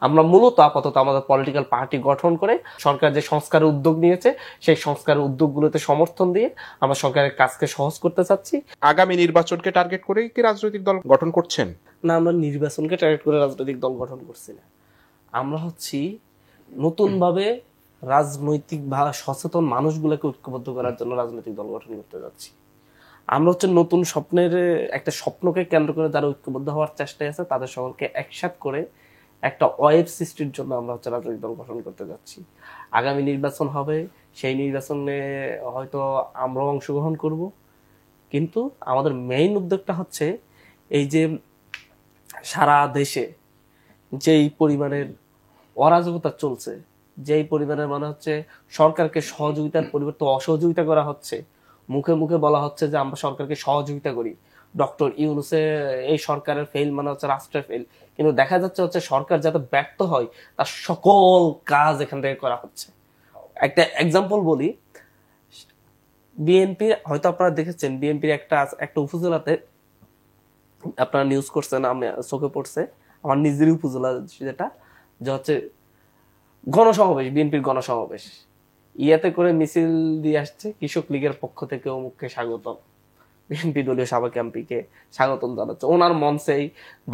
আমরা মূলত আপাতত আমাদের পলিটিক্যাল পার্টি গঠন করে সরকার যে সংস্কারের উদ্যোগ নিয়েছে সেই সংস্কারের উদ্যোগগুলোতে সমর্থন দিয়ে আমরা সরকারের কাজকে সহজ করতে চাচ্ছি। আগামী নির্বাচনকে টার্গেট করে কি রাজনৈতিক দল গঠন করছেন? না, আমরা নির্বাচনকে টার্গেট করে রাজনৈতিক দল গঠন করছি না। আমরা হচ্ছি নতুনভাবে রাজনৈতিক বা সচেতন মানুষগুলোকে ঐক্যবদ্ধ করার জন্য রাজনৈতিক দল গঠন করতে যাচ্ছি। আমরা হচ্ছে নতুন স্বপ্নের একটা স্বপ্নকে কেন্দ্র করে যারা ঐক্যবদ্ধ হওয়ার চেষ্টায় আছে তাদের সকলকে একসাথ করে একটা ওয়েব সৃষ্টির জন্য আমরা হচ্ছে রাজনৈতিক দল গঠন করতে যাচ্ছি। আগামী নির্বাচন হবে, সেই নির্বাচনে হয়তো আমরাও অংশগ্রহণ করব, কিন্তু আমাদের মেইন উদ্যোগটা হচ্ছে এই যে সারা দেশে যেই পরিমাণের অরাজকতা চলছে, যেই পরিমাণের মানে হচ্ছে সরকারকে সহযোগিতার পরিবর্তে অসহযোগিতা করা হচ্ছে, মুখে মুখে বলা হচ্ছে যে আমরা সরকারকে সহযোগিতা করি, ডক্টর ইউনূসে এই সরকারের ফেল মানে হচ্ছে রাষ্ট্রের ফেল, কিন্তু দেখা যাচ্ছে হচ্ছে সরকার যাতে ব্যর্থ হয় তার সকল কাজ এখান থেকে করা হচ্ছে। একটা এক্সাম্পল বলি, বিএনপি হয়তো আপনারা দেখেছেন, বিএনপির একটা উপজেলাতে আপনারা নিউজ করছেন, আমি চোখে পড়ছে আমার নিজেরই উপজেলা, যেটা যে হচ্ছে গণসমাবেশ, বিএনপির গণসমাবেশ, ইয়াতে করে মিছিল দিয়ে আসছে কৃষক লীগের পক্ষ থেকে অমুককে স্বাগতম, বিএনপি দলীয় সাবেক এমপিকে স্বাগতম জানাচ্ছে। ওনার মঞ্চেই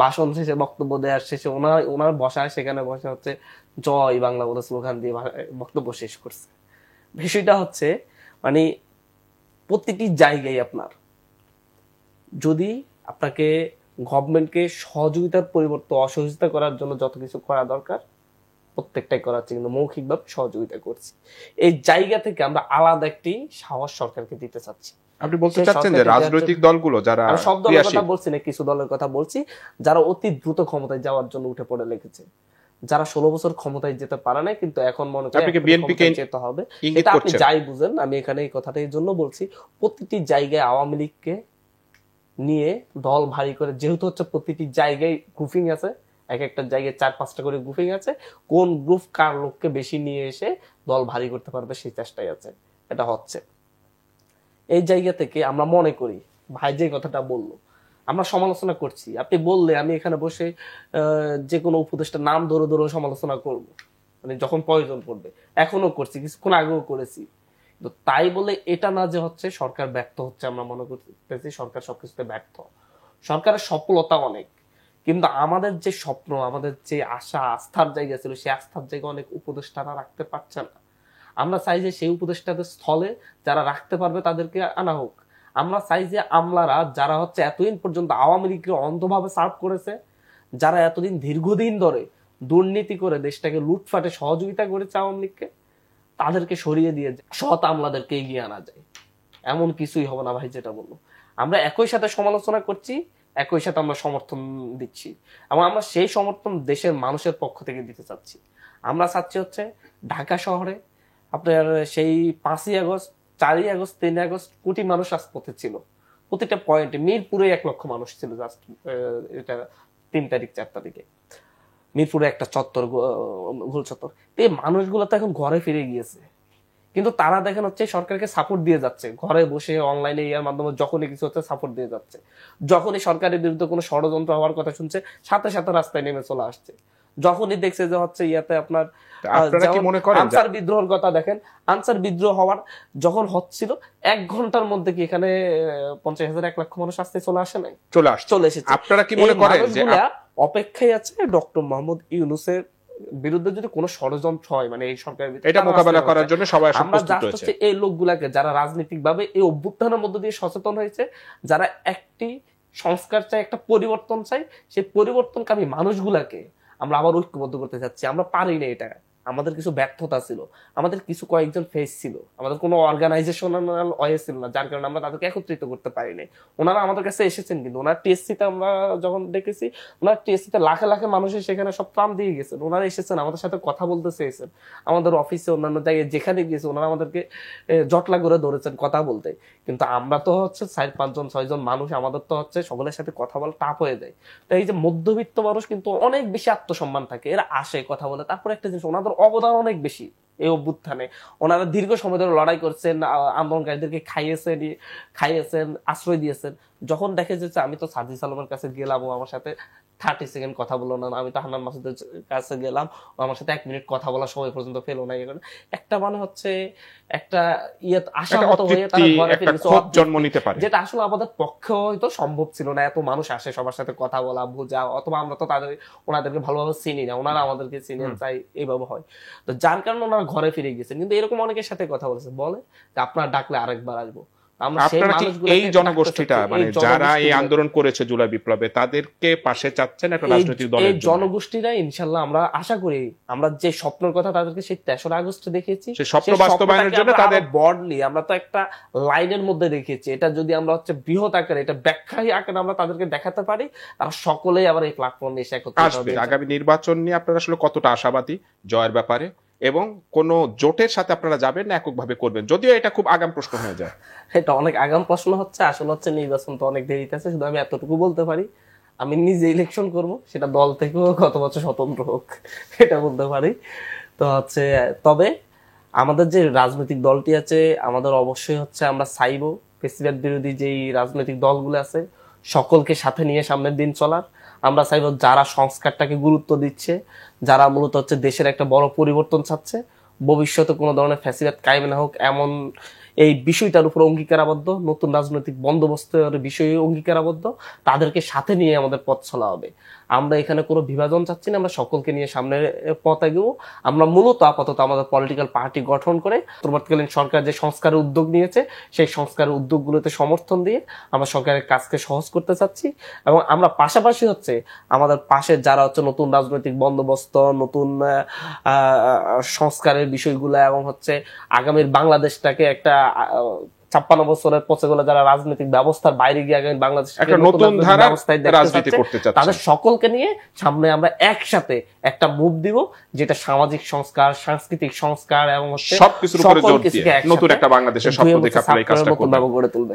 ভাষণ শেষে, বক্তব্য দেওয়ার শেষে ওনার বসায় সেখানে বসে হচ্ছে জয় বাংলা বলে স্লোগান দিয়ে বক্তব্য শেষ করছে। বিষয়টা হচ্ছে মানে প্রতিটি জায়গায় আপনার যদি আপনাকে গভর্নমেন্টকে সহযোগিতার পরিবর্তে অসহযোগিতা করার জন্য যত কিছু করা দরকার প্রত্যেকটাই করাচ্ছে, কিন্তু মৌখিকভাবে সহযোগিতা করছি। এই জায়গা থেকে আমরা আলাদা একটি সাহস সরকারকে দিতে চাচ্ছি। আপনি বলতে চাচ্ছেন যে রাজনৈতিক দলগুলো যারা, সব দলের কথা বলছি না, কিছু দলের কথা বলছি যারা অতি দ্রুত ক্ষমতায় যাওয়ার জন্য উঠে পড়ে লেগেছে, যারা 16 বছর ক্ষমতায় যেতে পারে না কিন্তু এখন মনে করে বিএনপিকে যেতে হবে। এটা আপনি যাই বুঝেন, আমি এখানে এই কথাটা এই জন্য বলছি, প্রতিটি জায়গায় আওয়ামী লীগকে নিয়ে দল ভারী করে, যেহেতু হচ্ছে প্রতিটি জায়গায় গ্রুপিং আছে, এক একটা জায়গায় 4-5টা করে গ্রুপিং আছে, কোন গ্রুপ কার লোককে বেশি নিয়ে এসে দল ভারী করতে পারবে সেই চেষ্টাই আছে, এটা হচ্ছে। এই জায়গা থেকে আমরা মনে করি ভাই যে কথাটা বললো আমরা সমালোচনা করছি, আপনি বললে আমি এখানে বসে যে কোনো উপদেষ্টার নাম ধরে ধরে সমালোচনা করব, মানে যখন প্রয়োজন পড়বে, এখনো করছি, কিছুক্ষণ আগেও করেছি, তো তাই বলে এটা না যে হচ্ছে সরকার ব্যর্থ হচ্ছে। আমরা মনে করতেছি সরকার সবকিছুতে ব্যর্থ, সরকারের সফলতা অনেক, কিন্তু আমাদের যে স্বপ্ন, আমাদের যে আশা আস্থার জায়গা ছিল, সেই আস্থার জায়গা অনেক উপদেষ্টারা রাখতে পারছে না। আমরা চাই যে সেই উপদেষ্টাদের স্থলে যারা রাখতে পারবে তাদেরকে আনা হোক। আমরা চাই যে আমলারা যারা হচ্ছে এতদিন পর্যন্ত আওয়ামী লীগকে অন্ধভাবে সার্ভ করেছে, যারা এতদিন দীর্ঘদিন ধরে দুর্নীতি করে দেশটাকে লুটফাটে সহযোগিতা করেছে আওয়ামী লীগকে, তাদেরকে সরিয়ে দিয়ে সৎ আমলাদেরকে এগিয়ে আনা যায়। এমন কিছুই হবে না ভাই, যেটা বললো। আমরা একই সাথে সমালোচনা করছি, একই সাথে আমরা সমর্থন দিচ্ছি, এবং আমরা সেই সমর্থন দেশের মানুষের পক্ষ থেকে দিতে চাচ্ছি। আমরা চাচ্ছি হচ্ছে ঢাকা শহরে আপনার সেই 5ই আগস্ট, 4ই আগস্ট, 3ই আগস্ট কোটি মানুষ রাজপথে ছিল, প্রতিটা পয়েন্টে। মিরপুরে 1 লক্ষ মানুষ ছিল জাস্ট এটা 3 তারিখ 4 তারিখে মিরপুরে একটা চত্বর, গোল চত্বর। এই মানুষগুলো তো এখন ঘরে ফিরে গিয়েছে, কিন্তু তারা দেখেন হচ্ছে সরকারকে সাপোর্ট দিয়ে যাচ্ছে, ঘরে বসে অনলাইনে ইয়ার মাধ্যমে যখনই কিছু হচ্ছে সাপোর্ট দিয়ে যাচ্ছে। যখনই সরকারের বিরুদ্ধে কোনো ষড়যন্ত্র হওয়ার কথা শুনছে সাথে সাথে রাস্তায় নেমে চলে আসছে। যখনই দেখছে যে হচ্ছে ইয়াতে আপনার আনসার বিদ্রোহের কথা দেখেন, আনসার বিদ্রোহ হওয়ার যখন হচ্ছিল 1 ঘন্টার মধ্যে কি এখানে 50,000 1 লক্ষ মানুষ আসতে চলে আসে নাই, চলে এসেছে। আপনারা কি মনে করেন যে অপেক্ষায় আছে ডক্টর মোহাম্মদ ইউনূসের বিরুদ্ধে যদি কোনো ষড়যন্ত্র হয়, মানে এই সরকারের এটা মোকাবেলা করার জন্য সবাই প্রস্তুত হচ্ছে। এই লোকগুলাকে যারা রাজনৈতিক ভাবে এই অভ্যুত্থানের মধ্য দিয়ে সচেতন হয়েছে, যারা একটি সংস্কার চাই, একটা পরিবর্তন চাই, সেই পরিবর্তনকামী মানুষগুলাকে আমরা আবার ঐক্যবদ্ধ করতে চাচ্ছি। আমরা পারি না এটা, আমাদের কিছু ব্যর্থতা ছিল, আমাদের কিছু কয়েকজন ফেস ছিল, আমাদের কোনো অর্গানাইজেশনাল ওয়ে ছিল না, যার কারণে আমরা তাদেরকে একত্রিত করতে পারিনি। ওনারা আমাদের কাছে এসেছেন, কিন্তু ওনার টিএসসিতে আমরা যখন দেখেছি, ওনার টিএসসিতে লাখে লাখে মানুষের সেখানে সব প্রাণ দিয়ে গেছেন, ওনারা এসেছেন আমাদের সাথে কথা বলতে চেয়েছেন, আমাদের অফিসে অন্যান্য জায়গায় যেখানে গিয়েছে ওনারা আমাদেরকে জটলা করে ধরেছেন কথা বলতে। কিন্তু আমরা তো হচ্ছে 4-5 জন 6 জন মানুষ, আমাদের তো হচ্ছে সকলের সাথে কথা বলা টাফ হয়ে যায়। তাই এই যে মধ্যবিত্ত মানুষ কিন্তু অনেক বেশি আত্মসম্মান থাকে, এরা আসে কথা বলে, তারপরে একটা জিনিস ওনাদের অবদান অনেক বেশি। এই অভ্যুত্থানে। ওনারা দীর্ঘ সময় ধরে লড়াই করছেন, আন্দোলনকারীদেরকে খাইয়েছেন, আশ্রয় দিয়েছেন। যখন দেখে যাচ্ছে আমি তো সাজিদ আলমের কাছে গেলাম, ও আমার সাথে 30 সেকেন্ড কথা বললো না, আমি তো হান্নান মাসুদের কাছে গেলাম, ও আমার সাথে 1 মিনিট কথা বলার সময় পর্যন্ত পেলো না, একটা মানে হচ্ছে একটা আশাহত হয়ে তারা ঘরে ফিরে গেছে, জন্ম নিতে পারে, যেটা আসলে আমাদের পক্ষে হয়তো সম্ভব ছিল না। এত মানুষ আসে সবার সাথে কথা বলা, বোঝা, অথবা আমরা তো ওনাদেরকে ভালোভাবে চিনি না, ওনারা আমাদেরকে চিনেন, চাই এইভাবে হয়। তো যার কারণে ওনারা ঘরে ফিরে গেছেন। কিন্তু এরকম অনেকের সাথে কথা বলেছে, বলে যে আপনারা ডাকলে আরেকবার আসবো। এই জনগোষ্ঠীটা মানে যারা এই আন্দোলন করেছে জুলাই বিপ্লবে, তাদেরকে পাশে চাচ্ছেন একটা রাজনৈতিক দলের এই জনগোষ্ঠীরা ইনশাআল্লাহ আমরা আশা করি, আমরা যে স্বপ্নের কথা তাদেরকে সেই 3রা আগস্টে দেখিয়েছি, সেই স্বপ্ন বাস্তবায়নের জন্য তাদের বর্ডলি আমরা তো একটা লাইনের মধ্যে রেখেছি। এটা যদি আমরা হচ্ছে বৃহৎ আকারে, এটা ব্যাখ্যাই আকারে আমরা তাদেরকে দেখাতে পারি, তারা সকলেই আবার এই প্ল্যাটফর্মে এসে একত্রিত হবে। আগামী নির্বাচন নিয়ে আপনারা আসলে কতটা আশাবাদী জয়ের ব্যাপারে, এবং কোন জোটের সাথে আপনারা যাবেন না এককভাবে করবেন? যদিও এটা খুব আগাম প্রশ্ন হয়ে যায়। এটা অনেক আগাম প্রশ্ন হচ্ছে, আসলে হচ্ছে নির্বাচন তো অনেক দেরিতে আছে। শুধু আমি এতটুকু বলতে পারি, আমি নিজে ইলেকশন করব, সেটা দল থেকে হোক অথবা স্বতন্ত্র হোক, এটা বলতে পারি। তো হচ্ছে তবে আমাদের যে রাজনৈতিক দলটি আছে, আমাদের অবশ্যই হচ্ছে আমরা চাইবো ফ্যাসিবাদ বিরোধী যেই রাজনৈতিক দলগুলো আছে সকলকে সাথে নিয়ে সামনের দিন চলার। আমরা চাইবো যারা সংস্কারটাকে গুরুত্ব দিচ্ছে, যারা মূলত হচ্ছে দেশের একটা বড় পরিবর্তন চাচ্ছে, ভবিষ্যতে কোনো ধরনের ফ্যাসিবাদ কায়েম না হোক এমন এই বিষয়টার উপর অঙ্গীকারাবদ্ধ, নতুন রাজনৈতিক বন্দোবস্তের বিষয়ে অঙ্গীকারাবদ্ধ, তাদেরকে সাথে নিয়ে আমাদের পথ চলা হবে। আমরা এখানে কোনো বিভাজন চাচ্ছি না, আমরা সকলকে নিয়ে সামনে পথ এগোবো। আমরা মূলত আপাতত আমাদের পলিটিক্যাল পার্টি গঠন করে অন্তর্বর্তীকালীন সরকার যে সংস্কারের উদ্যোগ নিয়েছে, সেই সংস্কারের উদ্যোগগুলোতে সমর্থন দিয়ে আমরা সরকারের কাজকে সহজ করতে চাচ্ছি। এবং আমরা পাশাপাশি হচ্ছে আমাদের পাশে যারা হচ্ছে নতুন রাজনৈতিক বন্দোবস্ত, নতুন সংস্কারের বিষয়গুলো, এবং হচ্ছে আগামীর বাংলাদেশটাকে একটা 56 বছরের পচে গেলে যারা রাজনৈতিক ব্যবস্থার বাইরে গিয়ে আগামী বাংলাদেশ তাদের সকলকে নিয়ে সামনে আমরা একসাথে একটা মুভ দিব, যেটা সামাজিক সংস্কার, সাংস্কৃতিক সংস্কার এবং সবকিছুর উপরে জোর দিয়ে নতুন একটা বাংলাদেশের স্বপ্ন দেখে আপনারা এই কাজটা করবেন। গড়ে তুলবে।